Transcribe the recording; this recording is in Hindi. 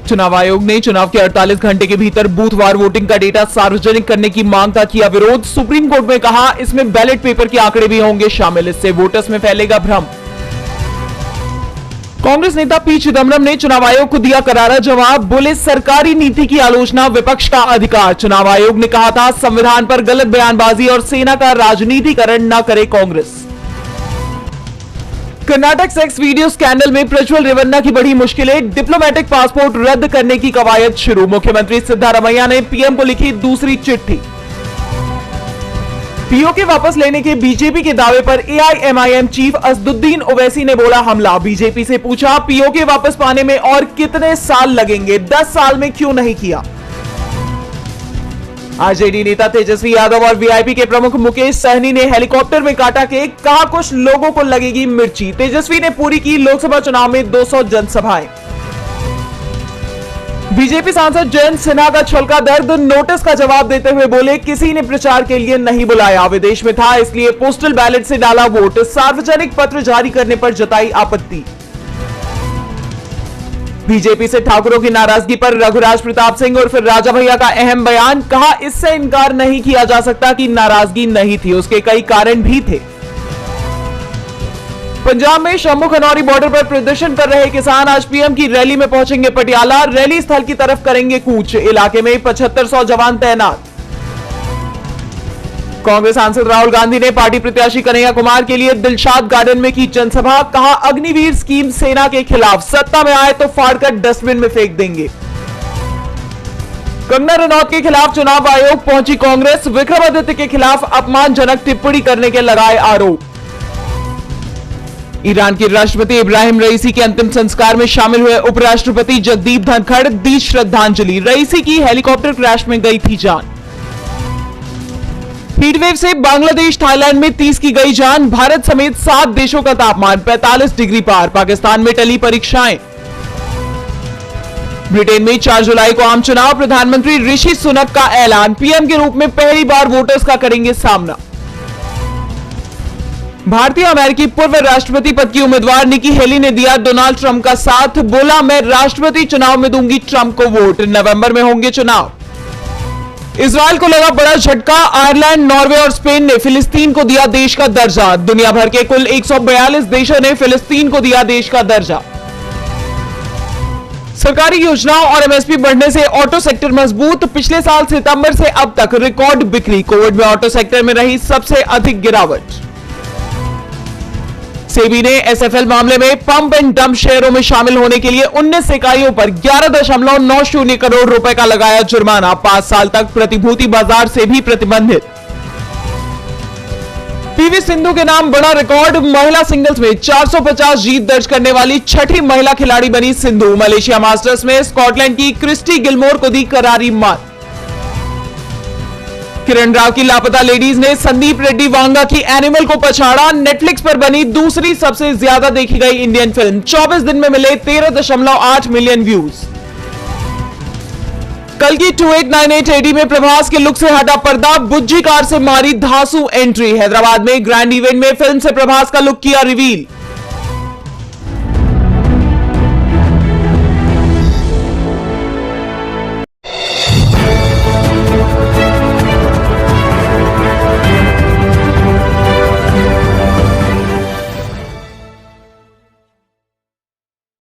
चुनाव आयोग ने चुनाव के 48 घंटे के भीतर बूथवार वोटिंग का डेटा सार्वजनिक करने की मांग का किया विरोध। सुप्रीम कोर्ट में कहा इसमें बैलेट पेपर के आंकड़े भी होंगे शामिल, इससे वोटर्स में फैलेगा भ्रम। कांग्रेस नेता पी चिदम्बरम ने चुनाव आयोग को दिया करारा जवाब, बोले सरकारी नीति की आलोचना विपक्ष का अधिकार। चुनाव आयोग ने कहा था संविधान पर गलत बयानबाजी और सेना का राजनीतिकरण न करे Congress. Karnataka sex video scandal में प्रज्वल रेवन्ना की बड़ी मुश्किलें, डिप्लोमेटिक पासपोर्ट रद्द करने की कवायद शुरू। मुख्यमंत्री सिद्धारमैया ने पीएम को लिखी दूसरी चिट्ठी। पीओके वापस लेने के बीजेपी के दावे पर एआईएमआईएम चीफ असदुद्दीन ओवैसी ने बोला हमला। बीजेपी से पूछा पीओके वापस पाने में और कितने साल लगेंगे, 10 साल में क्यों नहीं किया। आरजेडी नेता तेजस्वी यादव और वीआईपी के प्रमुख मुकेश सहनी ने हेलीकॉप्टर में काटा केक, कहा कुछ लोगों को लगेगी मिर्ची। तेजस्वी ने पूरी की लोकसभा चुनाव में 200 जनसभाएं। बीजेपी सांसद जयंत सिन्हा का छलका दर्द, नोटिस का जवाब देते हुए बोले किसी ने प्रचार के लिए नहीं बुलाया, विदेश में था इसलिए पोस्टल बैलेट से डाला वोट। सार्वजनिक पत्र जारी करने पर जताई आपत्ति। बीजेपी से ठाकुरों की नाराजगी पर रघुराज प्रताप सिंह और फिर राजा भैया का अहम बयान, कहा इससे इनकार नहीं किया जा सकता कि नाराजगी नहीं थी, उसके कई कारण भी थे। पंजाब में शंभू खनौरी बॉर्डर पर प्रदर्शन कर रहे किसान आज पीएम की रैली में पहुंचेंगे पटियाला, रैली स्थल की तरफ करेंगे कूच। इलाके में 7500 जवान तैनात। कांग्रेस सांसद राहुल गांधी ने पार्टी प्रत्याशी कन्हैया कुमार के लिए दिलशाद गार्डन में की जनसभा, कहा अग्निवीर स्कीम सेना के खिलाफ, सत्ता में आए तो फाड़कर डस्टबिन में फेंक देंगे। कंगना रनौत के खिलाफ चुनाव आयोग पहुंची कांग्रेस, विक्रमादित्य के खिलाफ अपमानजनक टिप्पणी करने के लगाए आरोप। ईरान के राष्ट्रपति इब्राहिम रईसी के अंतिम संस्कार में शामिल हुए उपराष्ट्रपति जगदीप धनखड़, दी श्रद्धांजलि। रईसी की हेलीकॉप्टर क्रैश में गई थी जान। हीटवेव से बांग्लादेश थाईलैंड में 30 की गई जान, भारत समेत 7 देशों का तापमान 45 डिग्री पार। पाकिस्तान में टली परीक्षाएं। ब्रिटेन में 4 जुलाई को आम चुनाव, प्रधानमंत्री ऋषि सुनक का ऐलान, पीएम के रूप में पहली बार वोटर्स का करेंगे सामना। भारतीय अमेरिकी पूर्व राष्ट्रपति पद की उम्मीदवार निकी हेली ने दिया डोनाल्ड ट्रंप का साथ, बोला मैं राष्ट्रपति चुनाव में दूंगी ट्रंप को वोट, नवंबर में होंगे चुनाव। इजराइल को लगा बड़ा झटका, आयरलैंड, नॉर्वे और स्पेन ने फिलिस्तीन को दिया देश का दर्जा। दुनिया भर के कुल 142 देशों ने फिलिस्तीन को दिया देश का दर्जा। सरकारी योजनाओं और एमएसपी बढ़ने से ऑटो सेक्टर मजबूत, पिछले साल सितंबर से अब तक रिकॉर्ड बिक्री। कोविड में ऑटो सेक्टर में रही सबसे अधिक गिरावट। सेबी ने एसएफएल मामले में पंप एंड डंप शेयरों में शामिल होने के लिए 19 इकाइयों पर 11.90 करोड़ रुपए का लगाया जुर्माना, 5 साल तक प्रतिभूति बाजार से भी प्रतिबंधित। पीवी सिंधु के नाम बड़ा रिकॉर्ड, महिला सिंगल्स में 450 जीत दर्ज करने वाली छठी महिला खिलाड़ी बनी सिंधु। मलेशिया मास्टर्स में स्कॉटलैंड की क्रिस्टी गिलमोर को दी करारी मात। किरण राव की लापता लेडीज ने संदीप रेड्डी वांगा की एनिमल को पछाड़ा, नेटफ्लिक्स पर बनी दूसरी सबसे ज्यादा देखी गई इंडियन फिल्म। 24 दिन में मिले 13.8 मिलियन व्यूज। कल की 2898 एडी में प्रभास के लुक से हटा पर्दा, बुज्जी कार से मारी धांसू एंट्री। हैदराबाद में ग्रैंड इवेंट में फिल्म से प्रभास का लुक किया रिवील।